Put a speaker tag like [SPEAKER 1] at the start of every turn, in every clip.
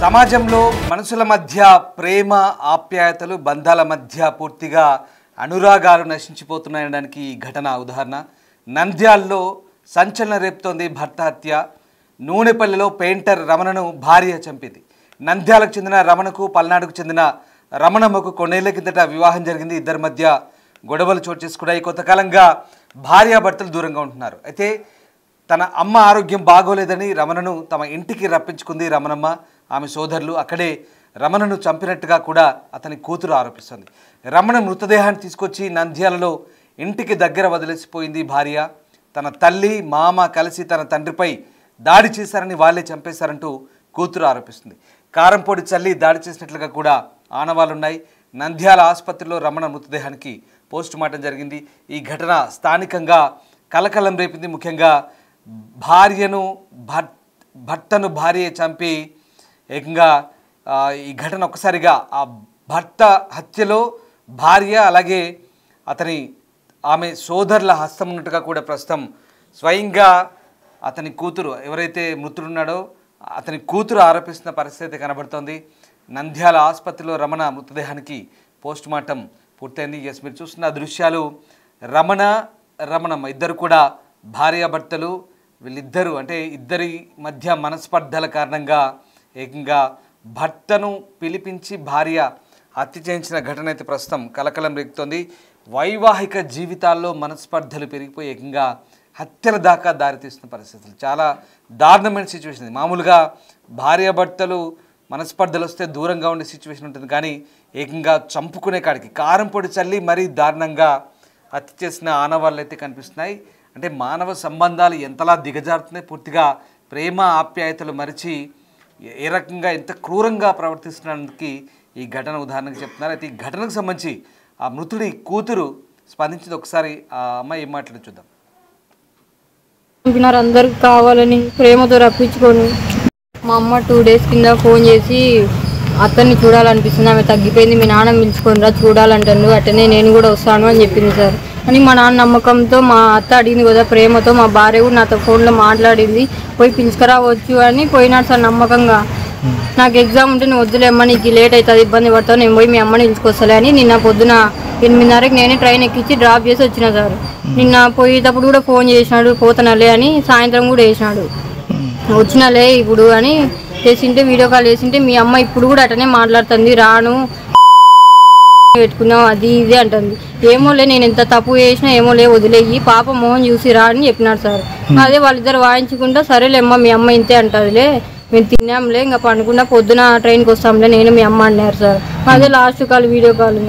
[SPEAKER 1] సమాజంలో మనుషుల మధ్య ప్రేమ ఆప్యాయతలు బంధాల మధ్య పూర్తిగా అనురాగాలు నశించిపోతున్నాయనడానికి ఈ ఘటన ఉదాహరణ. నంద్యాలలో సంచలనం రేపుతోంది భర్త హత్య. నూనెపల్లిలో పెయింటర్ రమణను భార్య చంపింది. నంద్యాలకు చెందిన రమణకు పల్నాడుకు చెందిన రమణమ్మకు కొన్నేళ్ల కిందట వివాహం జరిగింది. ఇద్దరి మధ్య గొడవలు చోటు చేసుకున్నాయి. కొంతకాలంగా భార్యాభర్తలు దూరంగా ఉంటున్నారు. అయితే తన అమ్మ ఆరోగ్యం బాగోలేదని రమణను తమ ఇంటికి రప్పించుకుంది రమణమ్మ. ఆమె సోదరులు అక్కడే రమణను చంపినట్టుగా కూడా అతని కూతురు ఆరోపిస్తుంది. రమణ మృతదేహాన్ని తీసుకొచ్చి నంద్యాలలో ఇంటికి దగ్గర వదిలేసిపోయింది భార్య. తన తల్లి మామ కలిసి తన తండ్రిపై దాడి చేశారని వాళ్ళే చంపేశారంటూ కూతురు ఆరోపిస్తుంది. కారంపొడి చల్లి దాడి చేసినట్లుగా కూడా ఆనవాళ్ళున్నాయి. నంద్యాల ఆసుపత్రిలో రమణ మృతదేహానికి పోస్టుమార్టం జరిగింది. ఈ ఘటన స్థానికంగా కలకలం రేపింది. ముఖ్యంగా భర్తను భార్య చంపి ఏకంగా ఈ ఘటన ఒక్కసారిగా ఆ భర్త హత్యలో భార్య అలాగే ఆమె సోదరుల హస్తం ఉన్నట్టుగా కూడా ప్రస్తుతం స్వయంగా అతని కూతురు ఎవరైతే మృతుడున్నాడో అతని కూతురు ఆరోపిస్తున్న పరిస్థితి కనబడుతోంది. నంద్యాల ఆసుపత్రిలో రమణ మృతదేహానికి పోస్టుమార్టం పూర్తయింది. ఎస్, మీరు చూస్తున్న దృశ్యాలు రమణమ్మ ఇద్దరు కూడా భార్యాభర్తలు. వీళ్ళిద్దరూ అంటే ఇద్దరి మధ్య మనస్పర్ధల కారణంగా ఏకంగా భర్తను పిలిపించి భార్య హత్య చేయించిన ఘటన అయితే ప్రస్తుతం కలకలం రేపుతోంది. వైవాహిక జీవితాల్లో మనస్పర్ధలు పెరిగిపోయి ఏకంగా హత్యల దాకా దారితీస్తున్న పరిస్థితులు చాలా దారుణమైన సిచ్యువేషన్. మామూలుగా భార్యాభర్తలు మనస్పర్ధలు వస్తే దూరంగా ఉండే సిచ్యువేషన్ ఉంటుంది, కానీ ఏకంగా చంపుకునే కాడికి కారం పొడి చల్లి మరీ దారుణంగా హత్య చేసిన ఆనవాళ్ళు అయితే కనిపిస్తున్నాయి. అంటే మానవ సంబంధాలు ఎంతలా దిగజారుతున్నాయి, పూర్తిగా ప్రేమ ఆప్యాయతలు మరిచి ఏ రకంగా ఎంత క్రూరంగా ప్రవర్తిస్తున్నందుకు ఈ ఘటన ఉదాహరణకు చెప్తున్నారు. అయితే ఈ ఘటనకు సంబంధించి ఆ మృతుడి కూతురు స్పందించింది. ఒకసారి ఆ అమ్మాయి ఏం మాట్లాడి చూద్దాం.
[SPEAKER 2] అందరికి కావాలని ప్రేమతో రప్పించుకొని మా అమ్మ 2 days కింద ఫోన్ చేసి అతన్ని చూడాలనిపిస్తుంది, ఆమె తగ్గిపోయింది, మీ నాన్న పిలుచుకొని రా చూడాలంటాను, అట్టనే నేను కూడా వస్తాను అని చెప్పింది సార్. అని మా నాన్న నమ్మకంతో మా అత్త అడిగింది కదా ప్రేమతో, మా భార్య కూడా నాతో ఫోన్లో మాట్లాడింది, పోయి పిలుచుకురావచ్చు అని పోయినాడు సార్ నమ్మకంగా. నాకు ఎగ్జామ్ ఉంటే నువ్వు వద్దులేమ్మా, నీకు లేట్ అవుతుంది, ఇబ్బంది పడతావు, నేను పోయి మీ అమ్మని పిలుచుకొస్తలే అని నిన్న పొద్దున 8:30కి నేనే ట్రైన్ ఎక్కించి డ్రాప్ చేసి వచ్చిన సార్. నిన్న పోయేటప్పుడు కూడా ఫోన్ చేసినాడు, పోతానలే అని, సాయంత్రం కూడా వేసినాడు, వచ్చినలే ఇప్పుడు అని చేసింటే, వీడియో కాల్ చేసింటే మీ అమ్మ ఇప్పుడు కూడా అటనే మాట్లాడుతుంది, రాను పెట్టుకున్నావు అది ఇది అంటుంది. ఏమోలే నేను ఎంత తప్పు చేసినా ఏమోలే వదిలేయి, పాప మోహన్ చూసి రా అని చెప్పినాడు సార్. అదే వాళ్ళిద్దరు వాయించుకుంటా సరేలేమ్మా మీ అమ్మ ఇంతే అంటుందిలే, మేము తిన్నాంలే ఇంకా పండుకున్నా పొద్దున ట్రైన్కి వస్తాంలే నేను మీ అమ్మ అన్నారు సార్. అదే లాస్ట్ కాల్ వీడియో కాల్.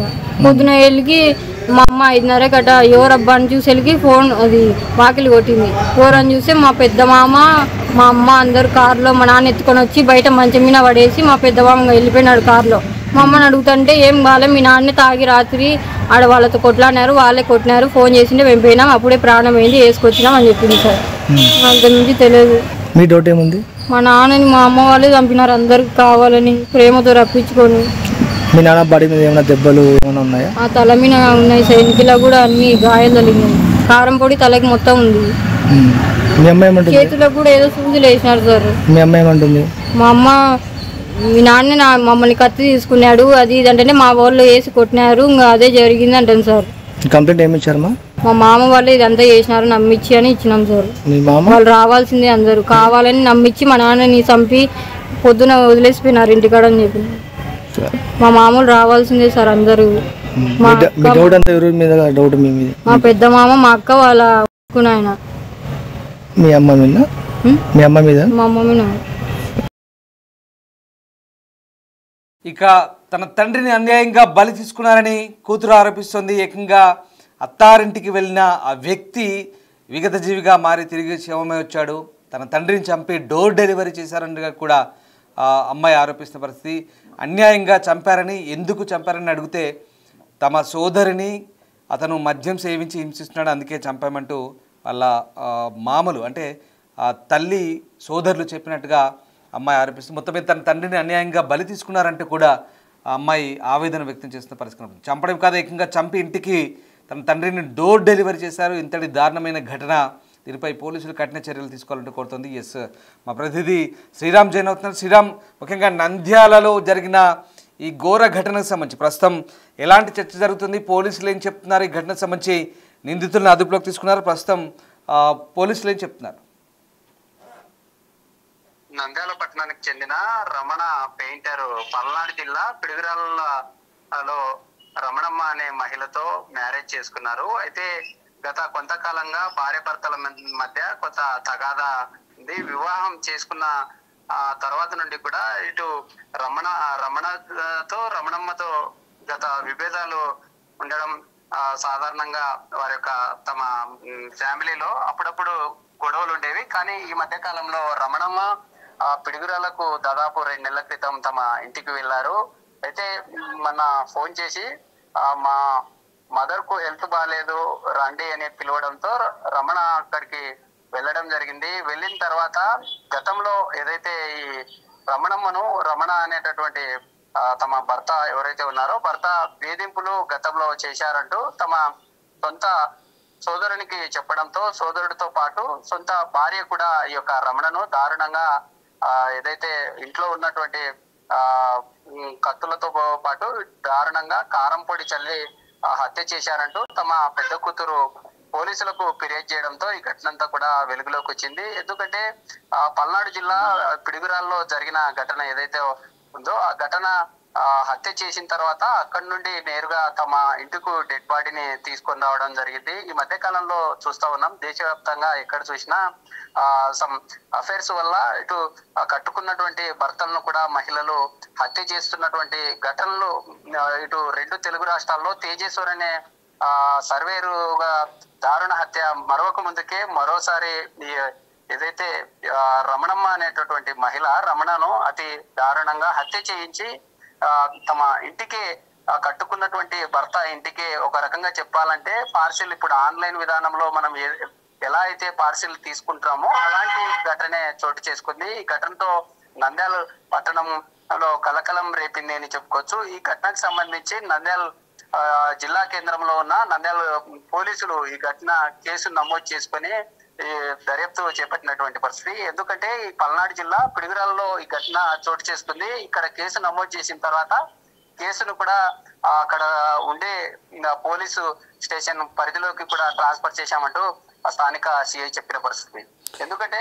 [SPEAKER 2] పొద్దున వెళ్ళి మా అమ్మ 5:30 గట ఎవరబ్బా అని చూసేళ్ళకి ఫోన్ అది వాకిలి కొట్టింది. ఎవరని చూస్తే మా పెద్ద మామ మా అమ్మ అందరు కారులో మా నాన్న ఎత్తుకొని వచ్చి బయట మంచం మీద పడేసి మా పెద్ద మామ వెళ్ళిపోయినాడు కారులో. మా అమ్మని అడుగుతుంటే ఏం కాలే, మీ నాన్నే తాగి రాత్రి ఆడ వాళ్ళతో కొట్లాడినారు, వాళ్ళే కొట్టినారు, ఫోన్ చేసింటే మేము పోయినాం, అప్పుడే ప్రాణం అయింది, వేసుకొచ్చినాం అని చెప్పింది సార్. అంత నుంచి తెలియదు.
[SPEAKER 3] మీ డౌట్ ఏముంది?
[SPEAKER 2] మా నాన్నని మా అమ్మ వాళ్ళే చంపినారు అందరికి కావాలని ప్రేమతో రప్పించుకొని.
[SPEAKER 3] మీ నాన్న బాడీ మీద ఏమైనా దెబ్బలు ఏమైనా ఉన్నాయా? ఆ
[SPEAKER 2] తల మీద ఉన్నాయి, సైనికిలా కూడా అన్ని గాయాలు తగిలినాయి, కారం పొడి తలకి మొత్తం ఉంది.
[SPEAKER 3] మీ అమ్మ ఏమంటుంది?
[SPEAKER 2] చేతులకు కూడా ఏదో సూదులు వేసినారు సార్.
[SPEAKER 3] మీ అమ్మ ఏమంటుంది?
[SPEAKER 2] మా అమ్మ మీ నాన్న మమ్మల్ని కత్తి తీసుకున్నాడు అది ఇది అంటేనే మా వాళ్ళు వేసి కొట్టినారు, ఇంకా అదే జరిగింది అంటాను సార్.
[SPEAKER 3] కంప్లైంట్ ఏమి ఇచ్చారమ్మా?
[SPEAKER 2] మా మామ వాళ్ళు ఇదంతా చేసినారు నమ్మిచ్చి అని ఇచ్చినాం సార్.
[SPEAKER 3] మీ మామ
[SPEAKER 2] వాళ్ళు రావాల్సిందే అందరూ కావాలని నమ్మించి మా నాన్నని చంపి పొద్దున వదిలేసిపోయినారు ఇంటికాడ అని చెప్పి. మా మామూలు రావాల్సిందే సార్ అందరూ. మా పెద్ద మామ మా అక్క వాళ్ళ ఆయన.
[SPEAKER 3] మీ అమ్మ మీద? మీ అమ్మ మీద?
[SPEAKER 2] మా అమ్మ మీద.
[SPEAKER 1] ఇక తన తండ్రిని అన్యాయంగా బలి తీసుకున్నారని కూతురు ఆరోపిస్తోంది. ఏకంగా అత్తారింటికి వెళ్ళిన ఆ వ్యక్తి విగత జీవిగా మారి తిరిగి శవమై వచ్చాడు. తన తండ్రిని చంపి డోర్ డెలివరీ చేశారని కూడా ఆ అమ్మాయి ఆరోపిస్తున్న పరిస్థితి. అన్యాయంగా చంపారని, ఎందుకు చంపారని అడిగితే తమ సోదరిని అతను మద్యం సేవించి హింసిస్తున్నాడు అందుకే చంపామంటూ వాళ్ళ మామలు అంటే ఆ తల్లి సోదరులు చెప్పినట్టుగా అమ్మాయి ఆరోపిస్తుంది. మొత్తం మీద తన తండ్రిని అన్యాయంగా బలి తీసుకున్నారంటే కూడా ఆ అమ్మాయి ఆవేదన వ్యక్తం చేస్తున్న పరిస్థితి. చంపడం కాదు, ఏకంగా చంపి ఇంటికి తన తండ్రిని డోర్ డెలివరీ చేశారు. ఇంతటి దారుణమైన ఘటన దీనిపై పోలీసులు కఠిన చర్యలు తీసుకోవాలంటూ కోరుతుంది. ఎస్, మా ప్రతినిధి శ్రీరామ్ జైన్ అవుతున్నారు. శ్రీరామ్, ముఖ్యంగా నంద్యాలలో జరిగిన ఈ ఘోర ఘటనకు సంబంధించి ప్రస్తుతం ఎలాంటి చర్చ జరుగుతుంది? పోలీసులు ఏం చెప్తున్నారు? ఈ ఘటనకు సంబంధించి నిందితులను అదుపులోకి తీసుకున్నారు. ప్రస్తుతం పోలీసులు ఏం చెప్తున్నారు?
[SPEAKER 4] నంద్యాల పట్టణానికి చెందిన రమణ పెయింటర్ పల్నాడు జిల్లా పిడుగురాళ్ళలో రమణమ్మ అనే మహిళతో మ్యారేజ్ చేసుకున్నారు. అయితే గత కొంతకాలంగా భార్య భర్తల మధ్య కొంత తగాదా ఉంది. వివాహం చేసుకున్న తర్వాత నుండి కూడా ఇటు రమణమ్మతో గత విభేదాలు ఉండడం సాధారణంగా వారి యొక్క తమ ఫ్యామిలీలో అప్పుడప్పుడు గొడవలు ఉండేవి. కానీ ఈ మధ్య కాలంలో రమణమ్మ పిడుగురాలకు దాదాపు 2 నెలల క్రితం తమ ఇంటికి వెళ్ళారు. అయితే మొన్న ఫోన్ చేసి మా మదర్ కు హెల్త్ బాగాలేదు రండి అని పిలవడంతో రమణ అక్కడికి వెళ్ళడం జరిగింది. వెళ్ళిన తర్వాత గతంలో ఏదైతే ఈ రమణ అనేటటువంటి తమ భర్త ఎవరైతే ఉన్నారో భర్త వేధింపులు గతంలో చేశారంటూ తమ సొంత సోదరునికి చెప్పడంతో సోదరుడితో పాటు సొంత భార్య కూడా ఈ యొక్క రమణను దారుణంగా ఏదైతే ఇంట్లో ఉన్నటువంటి కత్తులతో పాటు దారుణంగా కారం పొడి చల్లి హత్య చేశారంటూ తమ పెద్ద కూతురు పోలీసులకు ఫిర్యాదు చేయడంతో ఈ ఘటన అంతా కూడా వెలుగులోకి వచ్చింది. ఎందుకంటే పల్నాడు జిల్లా పిడుగురాల్లో జరిగిన ఘటన ఏదైతే ఉందో ఆ ఘటన హత్య చేసిన తర్వాత అక్కడి నుండి నేరుగా తమ ఇంటికి డెడ్ బాడీని తీసుకొని రావడం జరిగింది. ఈ మధ్య కాలంలో చూస్తా ఉన్నాం, దేశవ్యాప్తంగా ఎక్కడ చూసినా సమ్ అఫైర్స్ వల్ల ఇటు కట్టుకున్నటువంటి భర్తలను కూడా మహిళలు హత్య చేస్తున్నటువంటి ఘటనలు ఇటు 2 తెలుగు రాష్ట్రాల్లో తేజేశ్వర్ అనే సర్వేరుగా దారుణ హత్య మరొక ముందుకే మరోసారి ఏదైతే రమణమ్మ అనేటటువంటి మహిళ రమణను అతి దారుణంగా హత్య చేయించి తమ ఇంటికి కట్టుకున్నటువంటి భర్త ఇంటికి ఒక రకంగా చెప్పాలంటే పార్సిల్ ఇప్పుడు ఆన్లైన్ విధానంలో మనం ఎలా అయితే పార్సిల్ తీసుకుంటామో అలాంటి ఘటనే చోటు చేసుకుంది. ఈ ఘటనతో నంద్యాల పట్టణంలో కలకలం రేపింది అని చెప్పుకోవచ్చు. ఈ ఘటనకు సంబంధించి నంద్యాల జిల్లా కేంద్రంలో ఉన్న నంద్యాల పోలీసులు ఈ ఘటన కేసు నమోదు చేసుకుని ఈ దర్యాప్తు చేపట్టినటువంటి పరిస్థితి. ఎందుకంటే ఈ పల్నాడు జిల్లా పిడుగురాల్లో ఈ ఘటన చోటు చేసుకుంది. ఇక్కడ కేసు నమోదు చేసిన తర్వాత కేసును కూడా అక్కడ ఉండే పోలీసు స్టేషన్ పరిధిలోకి కూడా ట్రాన్స్ఫర్ చేశామంటూ స్థానిక సిఐ చెప్పిన పరిస్థితి. ఎందుకంటే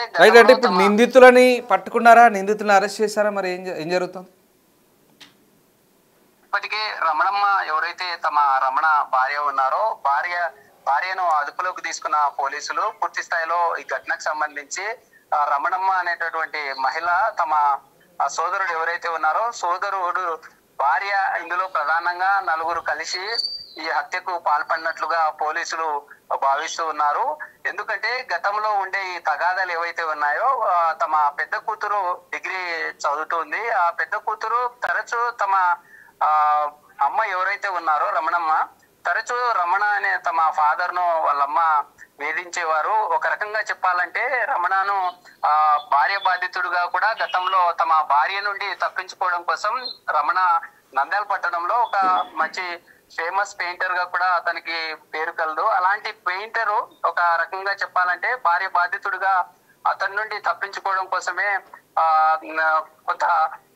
[SPEAKER 1] ఇప్పుడు నిందితులని పట్టుకున్నారా? నిందితులను అరెస్ట్ చేశారా? మరి ఏం జరుగుతుంది?
[SPEAKER 4] ఇప్పటికే రమణమ్మ ఎవరైతే తమ రమణ భార్య ఉన్నారో భార్యను అదుపులోకి తీసుకున్న పోలీసులు పూర్తి స్థాయిలో ఈ ఘటనకు సంబంధించి రమణమ్మ అనేటటువంటి మహిళ తమ సోదరుడు ఎవరైతే ఉన్నారో సోదరుడు భార్య ఇందులో ప్రధానంగా 4 కలిసి ఈ హత్యకు పాల్పడినట్లుగా పోలీసులు భావిస్తూ ఉన్నారు. ఎందుకంటే గతంలో ఉండే ఈ తగాదాలు ఏవైతే ఉన్నాయో తమ పెద్ద కూతురు డిగ్రీ చదువుతుంది. ఆ పెద్ద కూతురు తరచూ తమ అమ్మ ఎవరైతే ఉన్నారో రమణమ్మ తరచూ రమణ అనే తమ ఫాదర్ ను వాళ్ళమ్మ వేధించేవారు. ఒక రకంగా చెప్పాలంటే రమణను భార్య బాధితుడుగా కూడా గతంలో తమ భార్య నుండి తప్పించుకోవడం కోసం రమణ నంద్యాల పట్టణంలో ఒక మంచి ఫేమస్ పెయింటర్ గా కూడా అతనికి పేరు కలదు. అలాంటి పెయింటర్ ఒక రకంగా చెప్పాలంటే భార్య బాధితుడుగా అతని నుండి తప్పించుకోవడం కోసమే కొంత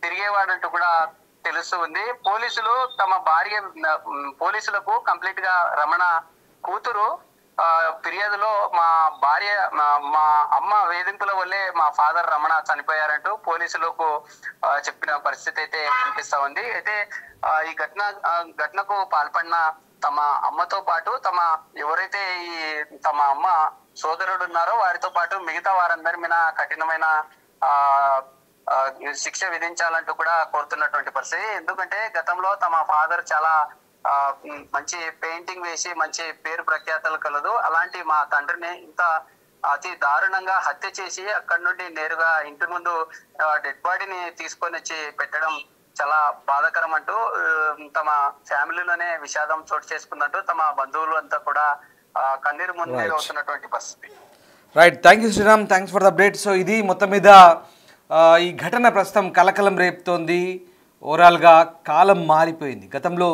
[SPEAKER 4] తిరిగేవాడంటూ కూడా తెలుస్తూ ఉంది. పోలీసులకు కంప్లీట్ గా రమణ కూతురు ఫిర్యాదులో మా అమ్మ వేధింపుల వల్లే మా ఫాదర్ రమణ చనిపోయారంటూ పోలీసులకు చెప్పిన పరిస్థితి అయితే కనిపిస్తా ఉంది. అయితే ఈ ఘటనకు పాల్పడిన తమ అమ్మతో పాటు ఎవరైతే ఈ తమ అమ్మ సోదరుడు ఉన్నారో వారితో పాటు మిగతా వారందరి మీద కఠినమైన శిక్ష విధించాలంటూ కూడా కోరుతున్నటువంటి పరిస్థితి. ఎందుకంటే గతంలో తమ ఫాదర్ చాలా మంచి పెయింటింగ్ వేసి మంచి పేరు ప్రఖ్యాతలు కలదు. అలాంటి మా తండ్రిని ఇంత అతి దారుణంగా హత్య చేసి అక్కడి నుండి నేరుగా ఇంటి ముందు డెడ్ బాడీని తీసుకొని వచ్చి పెట్టడం చాలా బాధాకరం అంటూ తమ ఫ్యామిలీలోనే విషాదం చోటు చేసుకున్నట్టు తమ బంధువులు అంతా కూడా కన్నీరు మున్నీరు అవుతున్నటువంటి పరిస్థితి.
[SPEAKER 1] Right, thank you Sriram, thanks for the update. So ఇది మొత్తం మీద ఈ ఘటన ప్రస్తుతం కలకలం రేపుతోంది. ఓవరాల్గా కాలం మారిపోయింది. గతంలో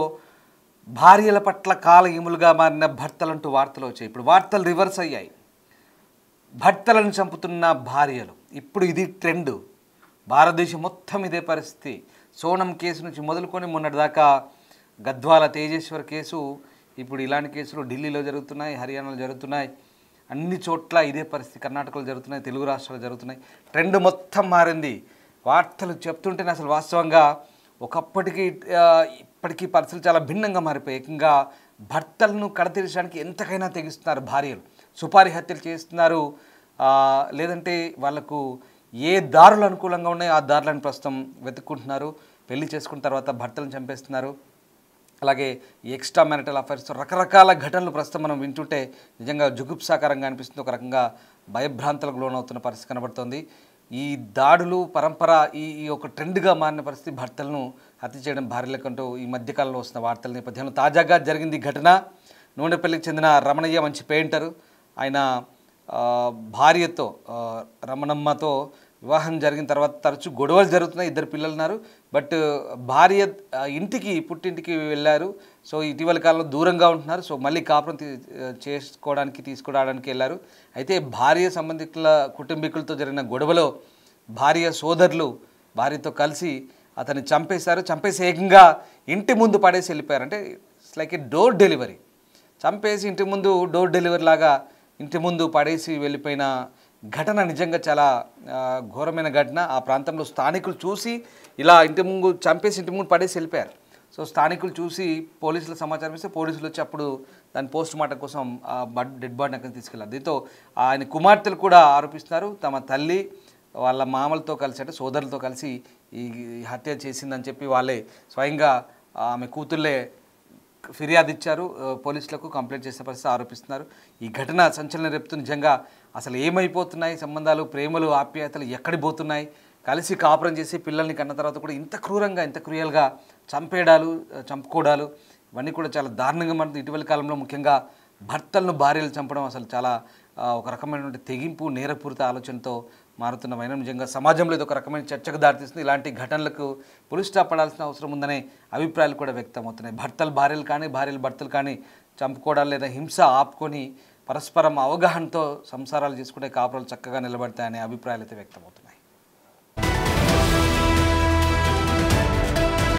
[SPEAKER 1] భార్యల పట్ల కాల ఈములుగా మారిన భర్తలంటూ వార్తలు వచ్చాయి. ఇప్పుడు వార్తలు రివర్స్ అయ్యాయి. భర్తలను చంపుతున్న భార్యలు. ఇప్పుడు ఇది ట్రెండ్, భారతదేశం మొత్తం ఇదే పరిస్థితి. సోనం కేసు నుంచి మొదలుకొని మొన్నటిదాకా గద్వాల తేజేశ్వర్ కేసు, ఇప్పుడు ఇలాంటి కేసులు ఢిల్లీలో జరుగుతున్నాయి, హర్యానాలో జరుగుతున్నాయి, అన్ని చోట్ల ఇదే పరిస్థితి. కర్ణాటకలో జరుగుతున్నాయి, తెలుగు రాష్ట్రాల్లో జరుగుతున్నాయి. ట్రెండ్ మొత్తం మారింది. వార్తలు చెప్తుంటేనే అసలు వాస్తవంగా ఒకప్పటికి ఇప్పటికీ పరిస్థితులు చాలా భిన్నంగా మారిపోయాయి. ఏకంగా భర్తలను కడతీర్చడానికి ఎంతకైనా తెగిస్తున్నారు భార్యలు. సుపారీ హత్యలు చేస్తున్నారు, లేదంటే వాళ్ళకు ఏ దారులు అనుకూలంగా ఉన్నాయో ఆ దారులను ప్రస్తుతం వెతుక్కుంటున్నారు. పెళ్లి చేసుకున్న తర్వాత భర్తలను చంపేస్తున్నారు. అలాగే ఎక్స్ట్రా మ్యారిటల్ అఫైర్స్తో రకరకాల ఘటనలు ప్రస్తుతం మనం వింటుంటే నిజంగా జుగుప్సాకరంగా అనిపిస్తుంది. ఒక రకంగా భయభ్రాంతులకు లోనవుతున్న పరిస్థితి కనబడుతోంది. ఈ దాడులు పరంపర ఈ ఒక ట్రెండ్గా మారిన పరిస్థితి, భర్తలను హత్య చేయడం భార్యలకంటూ ఈ మధ్యకాలంలో వస్తున్న వార్తల నేపథ్యంలో తాజాగా జరిగింది ఘటన. నూనెపల్లికి చెందిన రమణయ్య మంచి పెయింటరు. ఆయన భార్యతో రమణమ్మతో వివాహం జరిగిన తర్వాత తరచూ గొడవలు జరుగుతున్నాయి. 2 పిల్లలు ఉన్నారు. బట్ భార్య ఇంటికి పుట్టింటికి వెళ్ళారు. సో ఇటీవల కాలంలో దూరంగా ఉంటున్నారు. సో మళ్ళీ కాపురం తీసుకురావడానికి వెళ్ళారు. అయితే భార్య సంబంధికుల కుటుంబీకులతో జరిగిన గొడవలో భార్య సోదరులు భార్యతో కలిసి అతన్ని చంపేశారు. చంపేసి ఏకంగా ఇంటి ముందు పడేసి వెళ్ళిపోయారు. అంటే it's like A door delivery. చంపేసి ఇంటి ముందు డోర్ డెలివరీ లాగా ఇంటి ముందు పడేసి వెళ్ళిపోయిన ఘటన నిజంగా చాలా ఘోరమైన ఘటన. ఆ ప్రాంతంలో స్థానికులు చూసి ఇలా ఇంటి ముందు చంపేసి ఇంటి ముందు పడేసి వెళ్ళిపోయారు. సో స్థానికులు చూసి పోలీసులకు సమాచారం ఇస్తే పోలీసులు వచ్చి అప్పుడు దాని పోస్ట్ మార్టం కోసం డెడ్ బాడీని అక్కడ తీసుకెళ్లారు. దీంతో ఆయన కుమార్తెలు కూడా ఆరోపిస్తున్నారు తమ తల్లి వాళ్ళ మామలతో కలిసి అంటే సోదరులతో కలిసి ఈ హత్య చేసిందని చెప్పి వాళ్ళే స్వయంగా ఆమె కూతుళ్ళే ఫిర్యాదు ఇచ్చారు పోలీసులకు, కంప్లైంట్ చేసే పరిస్థితి ఆరోపిస్తున్నారు. ఈ ఘటన సంచలనం రేపుతూ నిజంగా అసలు ఏమైపోతున్నాయి సంబంధాలు, ప్రేమలు, ఆప్యాయతలు ఎక్కడి పోతున్నాయి? కలిసి కాపురం చేసి పిల్లల్ని కన్న తర్వాత కూడా ఇంత క్రూరంగా ఇంత క్రూయల్గా చంపుకోవడాలు ఇవన్నీ కూడా చాలా దారుణంగా మారుతుంది. ఇటీవల కాలంలో ముఖ్యంగా భర్తలను భార్యలు చంపడం అసలు చాలా ఒక రకమైనటువంటి తెగింపు, నేరపూరిత ఆలోచనతో మారుతున్న వైనం నిజంగా సమాజంలో ఇది ఒక రకమైన చర్చకు దారితీస్తుంది. ఇలాంటి ఘటనలకు పులి స్టాప్ పడాల్సిన అవసరం ఉందనే అభిప్రాయాలు కూడా వ్యక్తమవుతున్నాయి. భర్తలు భార్యలు కానీ భార్యలు భర్తలు కానీ చంపుకోవడాలు లేదా హింస ఆపుకొని పరస్పరం అవగాహనతో సంసారాలు చేసుకుంటే కాపురాలు చక్కగా నిలబడతాయనే అభిప్రాయాలు అయితే వ్యక్తమవుతున్నాయి.